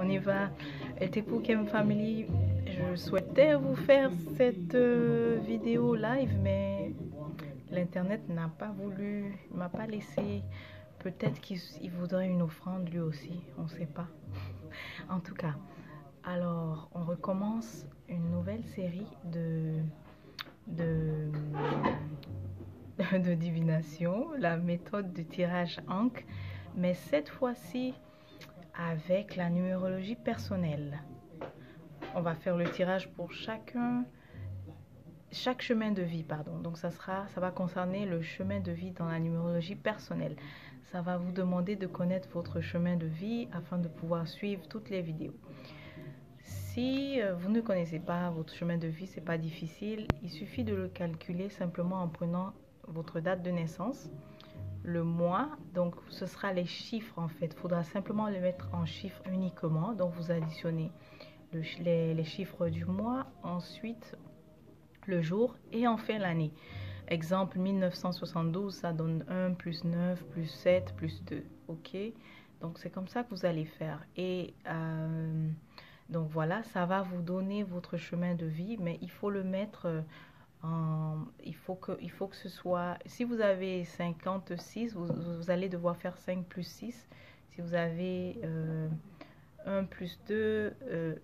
on y va. LTPokémon Family, je souhaitais vous faire cette vidéo live, mais l'internet n'a pas voulu, m'a pas laissé. Peut-être qu'il voudrait une offrande lui aussi, on ne sait pas. En tout cas, alors on recommence une nouvelle série de, de divination, la méthode du tirage Ankh, mais cette fois-ci avec la numérologie personnelle. On va faire le tirage pour chaque chemin de vie, pardon. Donc ça va concerner le chemin de vie dans la numérologie personnelle. Ça va vous demander de connaître votre chemin de vie afin de pouvoir suivre toutes les vidéos. Si vous ne connaissez pas votre chemin de vie, c'est pas difficile. Il suffit de le calculer simplement en prenant votre date de naissance, le mois, donc ce sera les chiffres en fait. Il faudra simplement les mettre en chiffres uniquement. Donc vous additionnez les chiffres du mois, ensuite le jour et enfin l'année. Exemple 1972, ça donne 1 plus 9 plus 7 plus 2. Ok, donc c'est comme ça que vous allez faire. Et donc voilà, ça va vous donner votre chemin de vie, mais il faut le mettre il faut que ce soit, si vous avez 56, vous allez devoir faire 5 plus 6. Si vous avez 1 plus 2,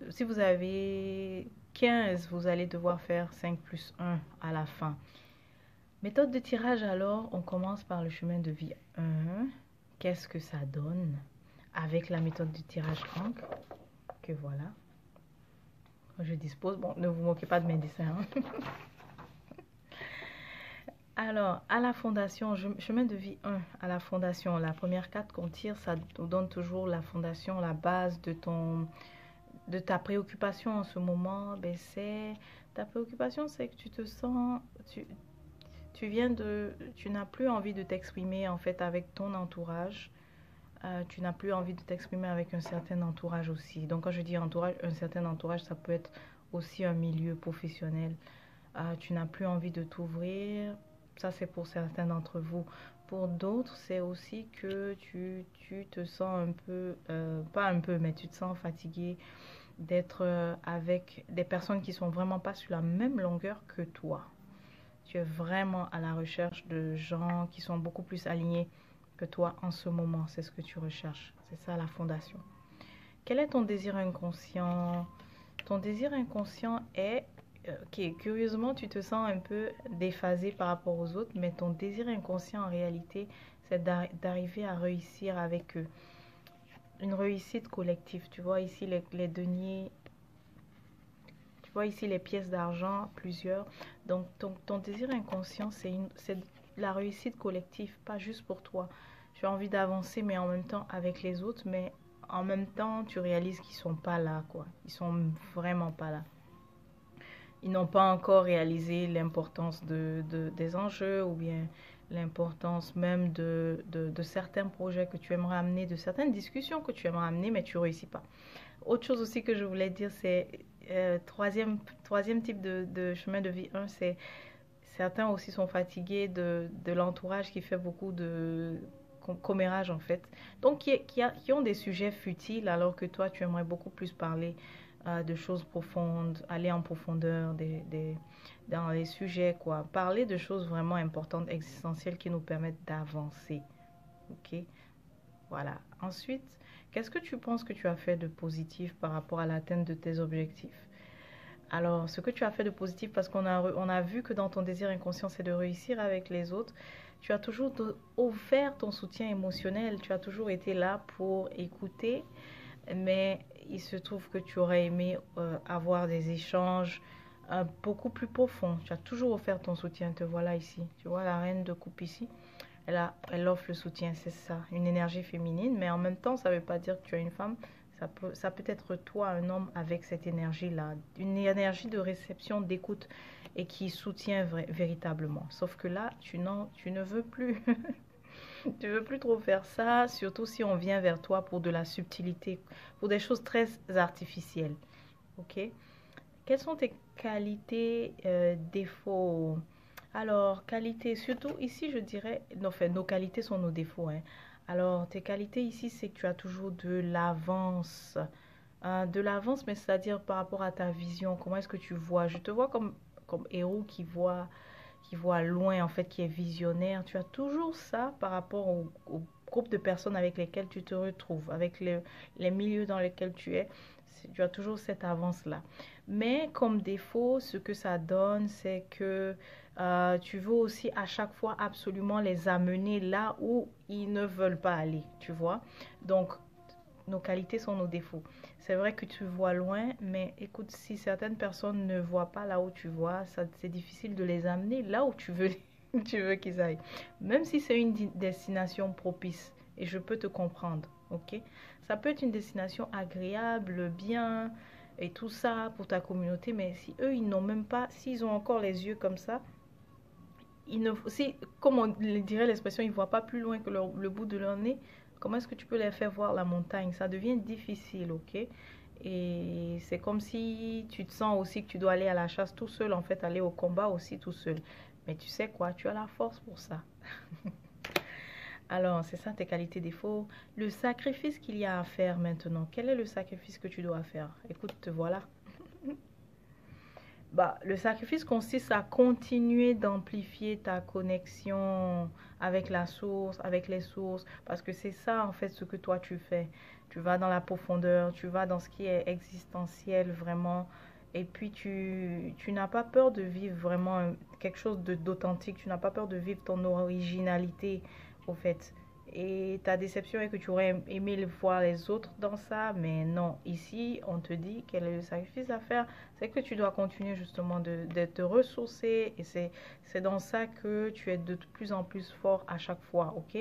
si vous avez 15, vous allez devoir faire 5 plus 1 à la fin. Méthode de tirage alors, on commence par le chemin de vie 1. Qu'est-ce que ça donne avec la méthode du tirage Ankh que voilà. Je dispose, bon, ne vous moquez pas de mes dessins. Hein. Alors, à la fondation, chemin de vie 1, à la fondation, la première carte qu'on tire, ça nous donne toujours la fondation, la base de ta préoccupation en ce moment. Ben, ta préoccupation, c'est que tu te sens, tu n'as plus envie de t'exprimer en fait avec ton entourage. Tu n'as plus envie de t'exprimer avec un certain entourage aussi. Donc, quand je dis entourage, un certain entourage, ça peut être aussi un milieu professionnel. Tu n'as plus envie de t'ouvrir. Ça, c'est pour certains d'entre vous. Pour d'autres, c'est aussi que tu te sens un peu, pas un peu, mais tu te sens fatigué d'être avec des personnes qui sont vraiment pas sur la même longueur que toi. Tu es vraiment à la recherche de gens qui sont beaucoup plus alignés que toi en ce moment. C'est ce que tu recherches. C'est ça la fondation. Quel est ton désir inconscient? Ton désir inconscient est ok, curieusement, tu te sens un peu déphasé par rapport aux autres, mais ton désir inconscient en réalité, c'est d'arriver à réussir avec eux. Une réussite collective. Tu vois ici les deniers, tu vois ici les pièces d'argent, plusieurs. Donc, ton désir inconscient, c'est la réussite collective, pas juste pour toi. Tu as envie d'avancer, mais en même temps avec les autres, mais en même temps, tu réalises qu'ils sont pas là, quoi. Ils sont vraiment pas là. Ils n'ont pas encore réalisé l'importance des enjeux ou bien l'importance même de certains projets que tu aimerais amener, de certaines discussions que tu aimerais amener, mais tu ne réussis pas. Autre chose aussi que je voulais dire, c'est troisième type de chemin de vie 1, c'est certains aussi sont fatigués de l'entourage qui fait beaucoup de commérage en fait. Donc qui ont des sujets futiles alors que toi tu aimerais beaucoup plus parler de choses profondes, aller en profondeur dans les sujets, quoi. Parler de choses vraiment importantes, existentielles qui nous permettent d'avancer. Ok? Voilà. Ensuite, qu'est-ce que tu penses que tu as fait de positif par rapport à l'atteinte de tes objectifs? Alors, ce que tu as fait de positif, parce on a vu que dans ton désir inconscient, c'est de réussir avec les autres, tu as toujours offert ton soutien émotionnel, tu as toujours été là pour écouter, mais il se trouve que tu aurais aimé avoir des échanges beaucoup plus profonds. Tu as toujours offert ton soutien, te voilà ici. Tu vois la reine de coupe ici, elle offre le soutien, c'est ça, une énergie féminine, mais en même temps, ça ne veut pas dire que tu es une femme. Ça peut être toi, un homme, avec cette énergie-là, une énergie de réception, d'écoute et qui soutient véritablement. Sauf que là, tu ne veux plus. Tu veux plus trop faire ça, surtout si on vient vers toi pour de la subtilité, pour des choses très artificielles. Ok? Quelles sont tes qualités, défauts? Alors, qualités, surtout ici, je dirais, non, enfin, nos qualités sont nos défauts, hein. Alors, tes qualités ici, c'est que tu as toujours de l'avance De l'avance, mais c'est-à-dire par rapport à ta vision, comment est-ce que tu vois? Je te vois comme héros qui voit loin, en fait, qui est visionnaire. Tu as toujours ça par rapport au groupe de personnes avec lesquelles tu te retrouves, avec les milieux dans lesquels tu es. Tu as toujours cette avance-là. Mais comme défaut, ce que ça donne, c'est que tu veux aussi à chaque fois absolument les amener là où ils ne veulent pas aller, tu vois. Donc, nos qualités sont nos défauts. C'est vrai que tu vois loin, mais écoute, si certaines personnes ne voient pas là où tu vois, ça, c'est difficile de les amener là où tu veux, tu veux qu'ils aillent. Même si c'est une destination propice, et je peux te comprendre, ok? Ça peut être une destination agréable, bien, et tout ça pour ta communauté, mais si eux, ils n'ont même pas, s'ils ont encore les yeux comme ça, ils ne, si, comme on dirait l'expression, ils ne voient pas plus loin que le bout de leur nez, comment est-ce que tu peux les faire voir la montagne? Ça devient difficile, ok? Et c'est comme si tu te sens aussi que tu dois aller à la chasse tout seul, en fait, aller au combat aussi tout seul. Mais tu sais quoi, tu as la force pour ça. Alors, c'est ça tes qualités défauts. Le sacrifice qu'il y a à faire maintenant, quel est le sacrifice que tu dois faire? Écoute, te voilà. Bah, le sacrifice consiste à continuer d'amplifier ta connexion avec la source, avec les sources, parce que c'est ça en fait ce que toi tu fais. Tu vas dans la profondeur, tu vas dans ce qui est existentiel vraiment, et puis tu n'as pas peur de vivre vraiment quelque chose d'authentique, tu n'as pas peur de vivre ton originalité au fait. Et ta déception est que tu aurais aimé voir les autres dans ça, mais non. Ici, on te dit quel est le sacrifice à faire, c'est que tu dois continuer justement de te ressourcer et c'est dans ça que tu es de plus en plus fort à chaque fois, ok?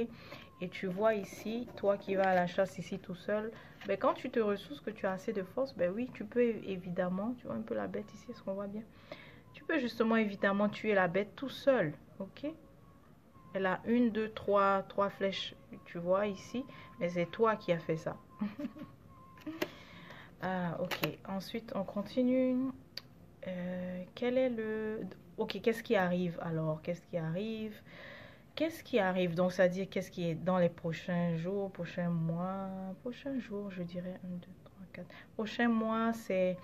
Et tu vois ici, toi qui vas à la chasse ici tout seul, ben quand tu te ressources, que tu as assez de force, ben oui, tu peux évidemment, tu vois un peu la bête ici, est-ce qu'on voit bien? Tu peux justement évidemment tuer la bête tout seul, ok? Elle a une, deux, trois flèches, tu vois ici, mais c'est toi qui as fait ça. Ah, ok. Ensuite, on continue. Quel est le... Ok, qu'est-ce qui arrive alors? Qu'est-ce qui arrive? Qu'est-ce qui arrive? Donc, c'est-à-dire qu'est-ce qui est dans les prochains jours, prochains mois, prochains jours, je dirais, un, 2, 3, 4. Prochains mois, c'est...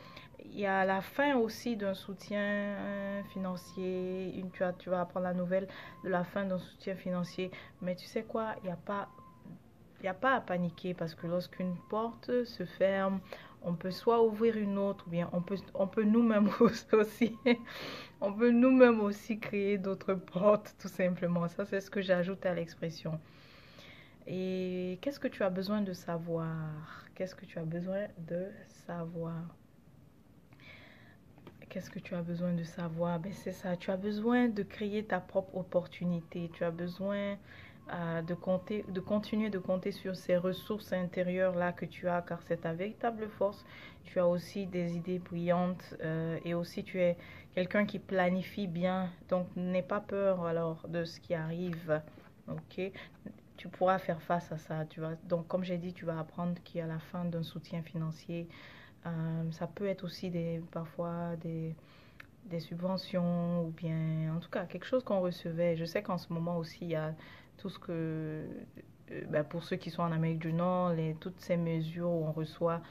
Il y a la fin aussi d'un soutien financier. Tu vas apprendre la nouvelle de la fin d'un soutien financier. Mais tu sais quoi? Il n'y a pas à paniquer parce que lorsqu'une porte se ferme, on peut soit ouvrir une autre ou bien on peut nous-mêmes aussi, on peut nous-mêmes aussi créer d'autres portes tout simplement. Ça, c'est ce que j'ajoute à l'expression. Et qu'est-ce que tu as besoin de savoir? Qu'est-ce que tu as besoin de savoir? Qu'est-ce que tu as besoin de savoir? Ben, c'est ça, tu as besoin de créer ta propre opportunité. Tu as besoin de continuer de compter sur ces ressources intérieures-là que tu as, car c'est ta véritable force. Tu as aussi des idées brillantes et aussi tu es quelqu'un qui planifie bien. Donc, n'aie pas peur alors de ce qui arrive. Ok? Tu pourras faire face à ça. Tu vas, donc, comme j'ai dit, tu vas apprendre qu'il y a la fin d'un soutien financier. Ça peut être aussi parfois des subventions ou bien en tout cas quelque chose qu'on recevait. Je sais qu'en ce moment aussi il y a tout ce que ben, pour ceux qui sont en Amérique du Nord, toutes ces mesures où on reçoit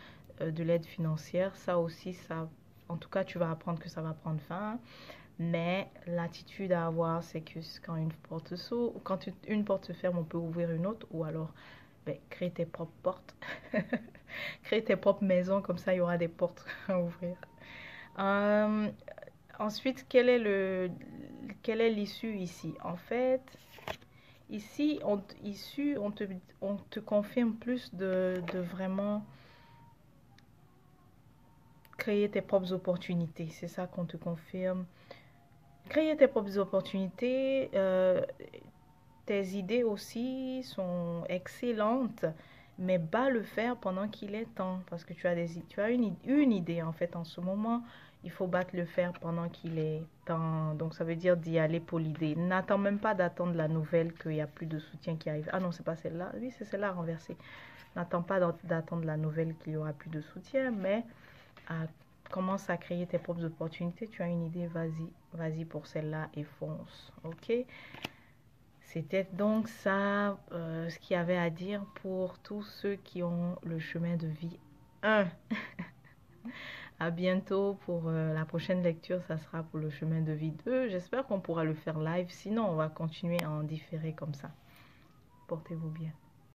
de l'aide financière, ça aussi, ça, en tout cas tu vas apprendre que ça va prendre fin. Mais l'attitude à avoir, c'est que quand une porte s'ouvre, quand une porte se ferme, on peut ouvrir une autre ou alors ben, créer tes propres portes. Créer tes propres maisons, comme ça il y aura des portes à ouvrir. Euh, Ensuite, quel est l'issue ici? En fait, ici, on te confirme plus de vraiment créer tes propres opportunités. C'est ça qu'on te confirme. Créer tes propres opportunités, tes idées aussi sont excellentes, mais bas le faire pendant qu'il est temps, parce que tu as une idée en fait en ce moment. Il faut battre le fer pendant qu'il est temps. Donc ça veut dire d'y aller pour l'idée. N'attends même pas d'attendre la nouvelle qu'il n'y a plus de soutien qui arrive. Ah non, c'est pas celle-là. Oui, c'est celle-là renversée. N'attends pas d'attendre la nouvelle qu'il y aura plus de soutien, mais commence à créer tes propres opportunités. Tu as une idée, vas-y pour celle-là et fonce. Ok? C'était donc ça ce qu'il y avait à dire pour tous ceux qui ont le chemin de vie 1. À bientôt pour la prochaine lecture, ça sera pour le chemin de vie 2. J'espère qu'on pourra le faire live, sinon on va continuer à en différer comme ça. Portez-vous bien.